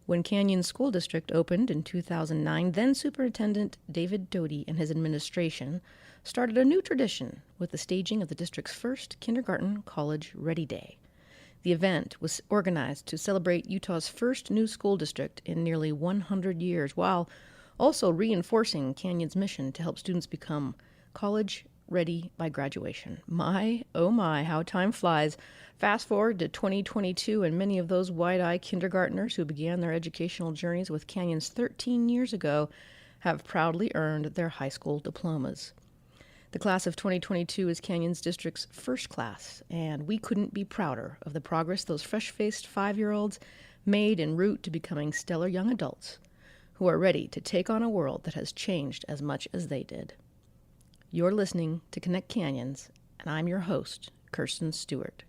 When Canyon School District opened in 2009, then Superintendent David Doty and his administration started a new tradition with the staging of the district's first kindergarten college ready day. The event was organized to celebrate Utah's first new school district in nearly 100 years, while also reinforcing Canyon's mission to help students become college ready by graduation. My, oh my, how time flies. Fast forward to 2022, and many of those wide-eyed kindergartners who began their educational journeys with Canyons 13 years ago have proudly earned their high school diplomas. The class of 2022 is Canyons District's first class, and we couldn't be prouder of the progress those fresh-faced 5-year-olds made en route to becoming stellar young adults who are ready to take on a world that has changed as much as they did. You're listening to Connect Canyons, and I'm your host, Kirsten Stewart.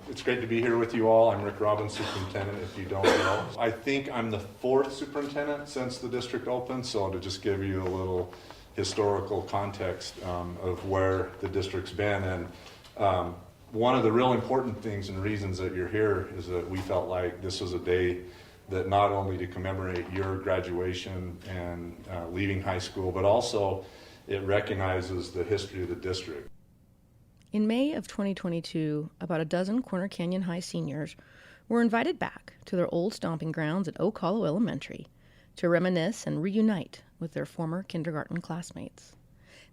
It's great to be here with you all. I'm Rick Robbins, superintendent, if you don't know. I think I'm the 4th superintendent since the district opened, so to just give you a little historical context of where the district's been. And one of the real important things and reasons that you're here is that we felt like this was a day that not only to commemorate your graduation and leaving high school, but also it recognizes the history of the district. In May of 2022, about a dozen Corner Canyon High seniors were invited back to their old stomping grounds at Ocala Elementary to reminisce and reunite with their former kindergarten classmates.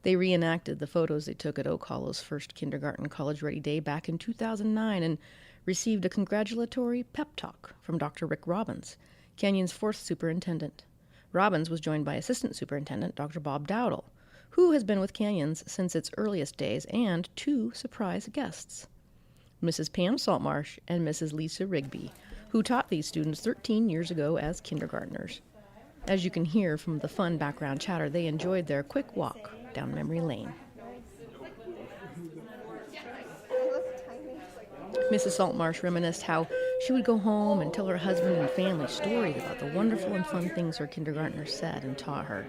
They reenacted the photos they took at Ocala's first kindergarten college-ready day back in 2009 and received a congratulatory pep talk from Dr. Rick Robbins, Canyon's 4th superintendent. Robbins was joined by Assistant Superintendent Dr. Bob Dowdle, who has been with Canyons since its earliest days, and 2 surprise guests, Mrs. Pam Saltmarsh and Mrs. Lisa Rigby, who taught these students 13 years ago as kindergartners. As you can hear from the fun background chatter, they enjoyed their quick walk down memory lane. Mrs. Saltmarsh reminisced how she would go home and tell her husband and family stories about the wonderful and fun things her kindergartners said and taught her.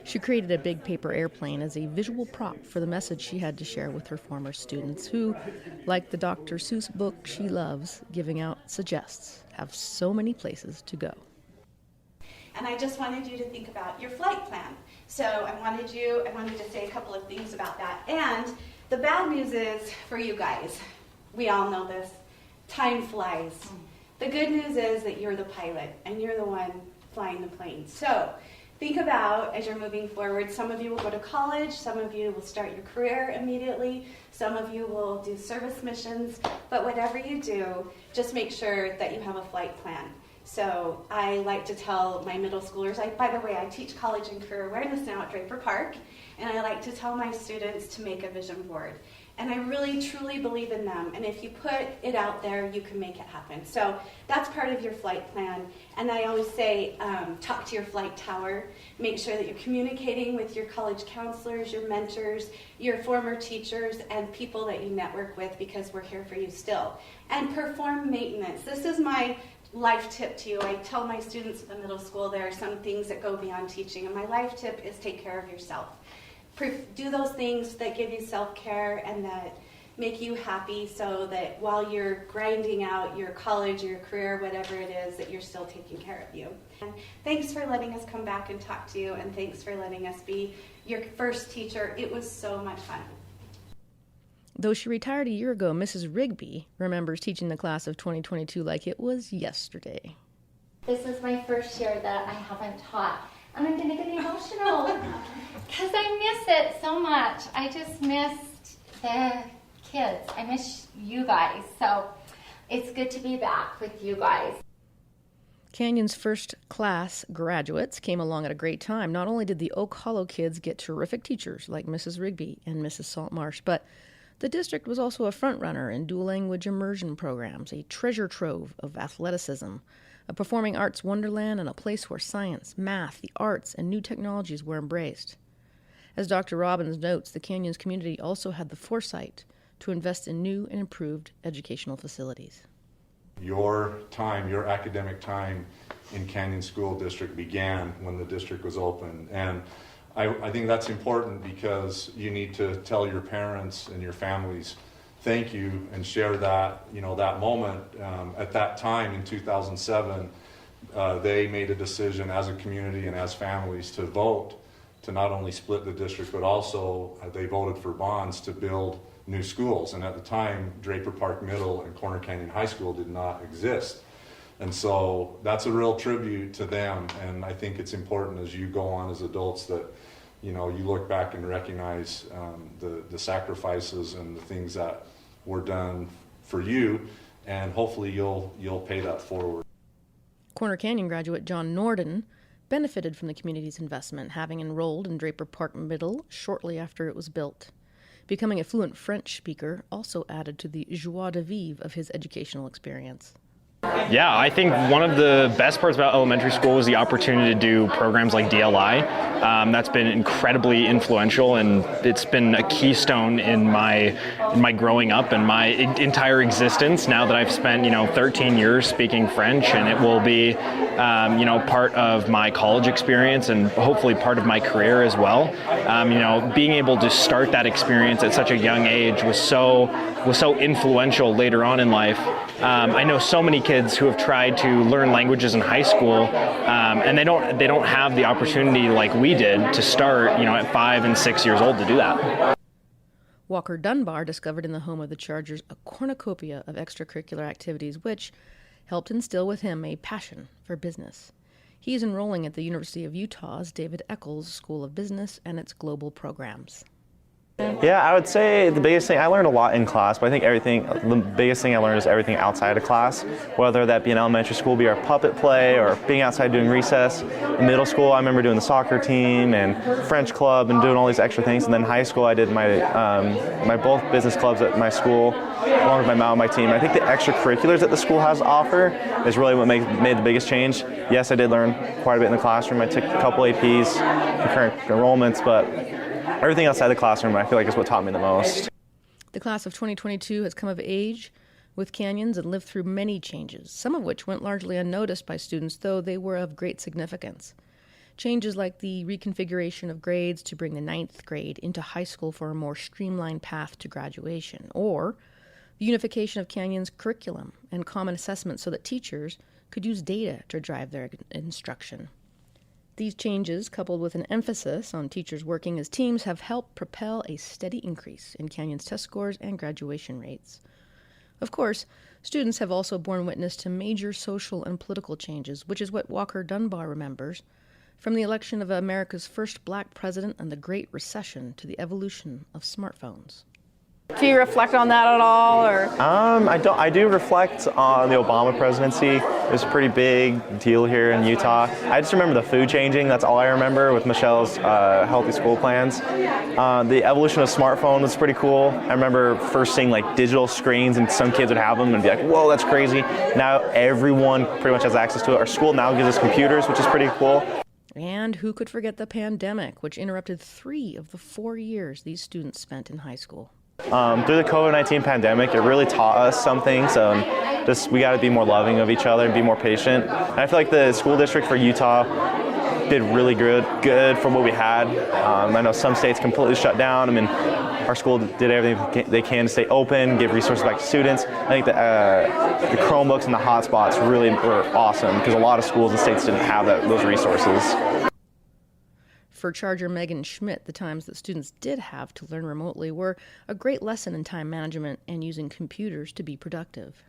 She created a big paper airplane as a visual prop for the message she had to share with her former students who, like the Dr. Seuss book she loves giving out suggests, have so many places to go. And I just wanted you to think about your flight plan. So I wanted to say a couple of things about that. And the bad news is for you guys, we all know this, time flies. The good news is that you're the pilot and you're the one flying the plane. So think about, as you're moving forward, some of you will go to college, some of you will start your career immediately, some of you will do service missions, but whatever you do, just make sure that you have a flight plan. So I like to tell my middle schoolers, by the way, I teach college and career awareness now at Draper Park, and I like to tell my students to make a vision board. And I really, truly believe in them. And if you put it out there, you can make it happen. So that's part of your flight plan. And I always say, talk to your flight tower. Make sure that you're communicating with your college counselors, your mentors, your former teachers, and people that you network with, because we're here for you still. And perform maintenance. This is my life tip to you. I tell my students at the middle school there are some things that go beyond teaching. And my life tip is take care of yourself. Do those things that give you self-care and that make you happy, so that while you're grinding out your college or your career, whatever it is, that you're still taking care of you. And thanks for letting us come back and talk to you, and thanks for letting us be your first teacher. It was so much fun. Though she retired a year ago, Mrs. Rigby remembers teaching the class of 2022 like it was yesterday. This is my first year that I haven't taught. And I'm going to get emotional because I miss it so much. I just missed the kids. I miss you guys. So it's good to be back with you guys. Canyon's first class graduates came along at a great time. Not only did the Oak Hollow kids get terrific teachers like Mrs. Rigby and Mrs. Saltmarsh, but The district was also a front-runner in dual-language immersion programs, a treasure trove of athleticism, a performing arts wonderland, and a place where science, math, the arts, and new technologies were embraced. As Dr. Robbins notes, the Canyons community also had the foresight to invest in new and improved educational facilities. Your time, your academic time in Canyon School District began when the district was open. And I think that's important because you need to tell your parents and your families thank you and share that, that moment. At that time in 2007, they made a decision as a community and as families to vote to not only split the district, but also they voted for bonds to build new schools. And at the time, Draper Park Middle and Corner Canyon High School did not exist. And so that's a real tribute to them. And I think it's important as you go on as adults that, you look back and recognize the sacrifices and the things that were done for you, and hopefully you'll pay that forward. Corner Canyon graduate John Norden benefited from the community's investment, having enrolled in Draper Park Middle shortly after it was built. Becoming a fluent French speaker also added to the joie de vivre of his educational experience. Yeah, I think one of the best parts about elementary school was the opportunity to do programs like DLI. That's been incredibly influential, and it's been a keystone in my growing up and my entire existence. Now that I've spent 13 years speaking French, and it will be part of my college experience and hopefully part of my career as well. Being able to start that experience at such a young age was so influential later on in life. I know so many kids who have tried to learn languages in high school, and they don't have the opportunity like we did to start, at 5 and 6 years old to do that. Walker Dunbar discovered in the home of the Chargers a cornucopia of extracurricular activities, which helped instill with him a passion for business. He is enrolling at the University of Utah's David Eccles School of Business and its global programs. Yeah, I would say the biggest thing, I learned a lot in class, but I think the biggest thing I learned is everything outside of class, whether that be in elementary school, be our puppet play, or being outside doing recess. In middle school, I remember doing the soccer team and French club and doing all these extra things. And then in high school, I did my both business clubs at my school, along with my mountain bike team. I think the extracurriculars that the school has to offer is really what made the biggest change. Yes, I did learn quite a bit in the classroom. I took a couple APs, concurrent enrollments, but everything outside the classroom, I feel like, is what taught me the most. The class of 2022 has come of age with Canyons and lived through many changes, some of which went largely unnoticed by students, though they were of great significance. Changes like the reconfiguration of grades to bring the 9th grade into high school for a more streamlined path to graduation, or the unification of Canyons' curriculum and common assessment so that teachers could use data to drive their instruction. These changes, coupled with an emphasis on teachers working as teams, have helped propel a steady increase in Canyons test scores and graduation rates. Of course, students have also borne witness to major social and political changes, which is what Walker Dunbar remembers, from the election of America's first black president and the Great Recession to the evolution of smartphones. Do you reflect on that at all, or? I do reflect on the Obama presidency. It was a pretty big deal here in Utah. I just remember the food changing. That's all I remember with Michelle's healthy school plans. The evolution of smartphone was pretty cool. I remember first seeing like digital screens, and some kids would have them and be like, "Whoa, that's crazy!" Now everyone pretty much has access to it. Our school now gives us computers, which is pretty cool. And who could forget the pandemic, which interrupted 3 of the 4 years these students spent in high school. Through the COVID-19 pandemic, it really taught us some things. We got to be more loving of each other and be more patient. And I feel like the school district for Utah did really good from what we had. I know some states completely shut down. I mean, our school did everything they can to stay open, give resources back to students. I think the Chromebooks and the hotspots really were awesome because a lot of schools and states didn't have those resources. For Charger Megan Schmidt, the times that students did have to learn remotely were a great lesson in time management and using computers to be productive.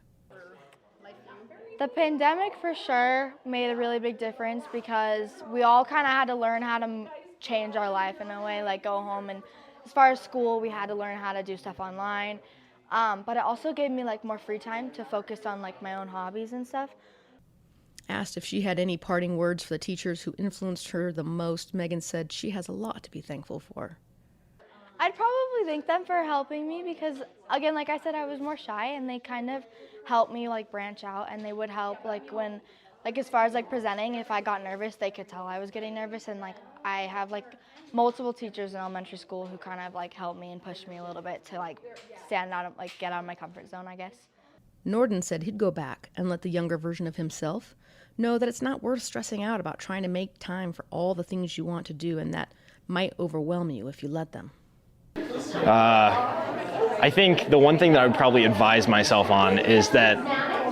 The pandemic for sure made a really big difference because we all kind of had to learn how to change our life in a way, like go home. And as far as school, we had to learn how to do stuff online. But it also gave me like more free time to focus on like my own hobbies and stuff. Asked if she had any parting words for the teachers who influenced her the most, Megan said she has a lot to be thankful for. I'd probably thank them for helping me because, again, like I said, I was more shy, and they kind of helped me like branch out, and they would help like when, like as far as like presenting, if I got nervous, they could tell I was getting nervous, and like I have like multiple teachers in elementary school who kind of like helped me and pushed me a little bit to like stand out, like get out of my comfort zone, I guess. Norden said he'd go back and let the younger version of himself know that it's not worth stressing out about trying to make time for all the things you want to do, and that might overwhelm you if you let them. I think the one thing that I would probably advise myself on is that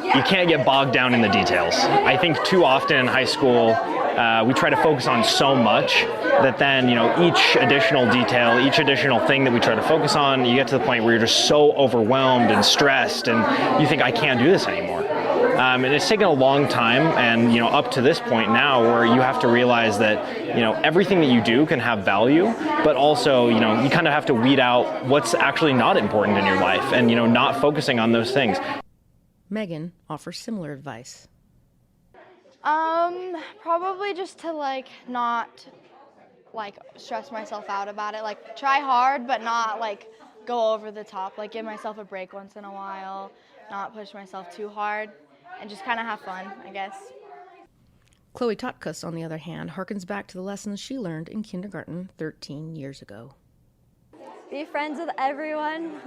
you can't get bogged down in the details. I think too often in high school, we try to focus on so much that then, each additional detail, each additional thing that we try to focus on, you get to the point where you're just so overwhelmed and stressed and you think, I can't do this anymore. And it's taken a long time, and up to this point now, where you have to realize that everything that you do can have value, but also you kind of have to weed out what's actually not important in your life, and not focusing on those things. Megan offers similar advice. Probably just to like not like stress myself out about it. Like try hard, but not like go over the top. Like give myself a break once in a while, not push myself too hard, and just kind of have fun, I guess. Chloe Totkus, on the other hand, harkens back to the lessons she learned in kindergarten 13 years ago. Be friends with everyone.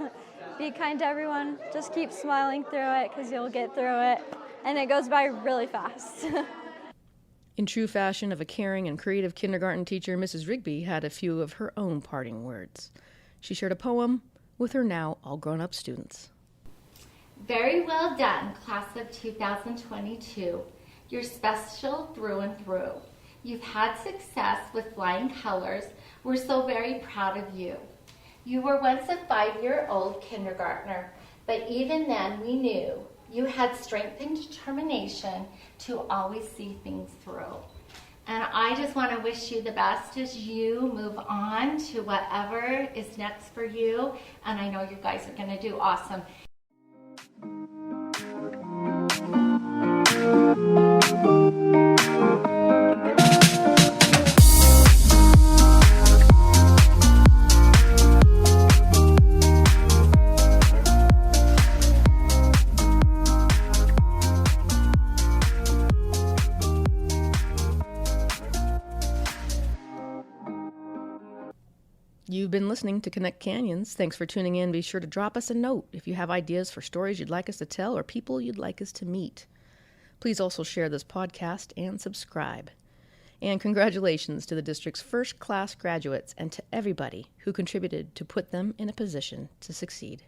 Be kind to everyone. Just keep smiling through it because you'll get through it. And it goes by really fast. In true fashion of a caring and creative kindergarten teacher, Mrs. Rigby had a few of her own parting words. She shared a poem with her now all-grown-up students. Very well done, class of 2022. You're special through and through. You've had success with flying colors. We're so very proud of you. You were once a 5-year-old kindergartner, but even then we knew you had strength and determination to always see things through. And I just want to wish you the best as you move on to whatever is next for you. And I know you guys are going to do awesome. You've been listening to Connect Canyons. Thanks for tuning in. Be sure to drop us a note if you have ideas for stories you'd like us to tell or people you'd like us to meet. Please also share this podcast and subscribe. And congratulations to the district's first class graduates and to everybody who contributed to put them in a position to succeed.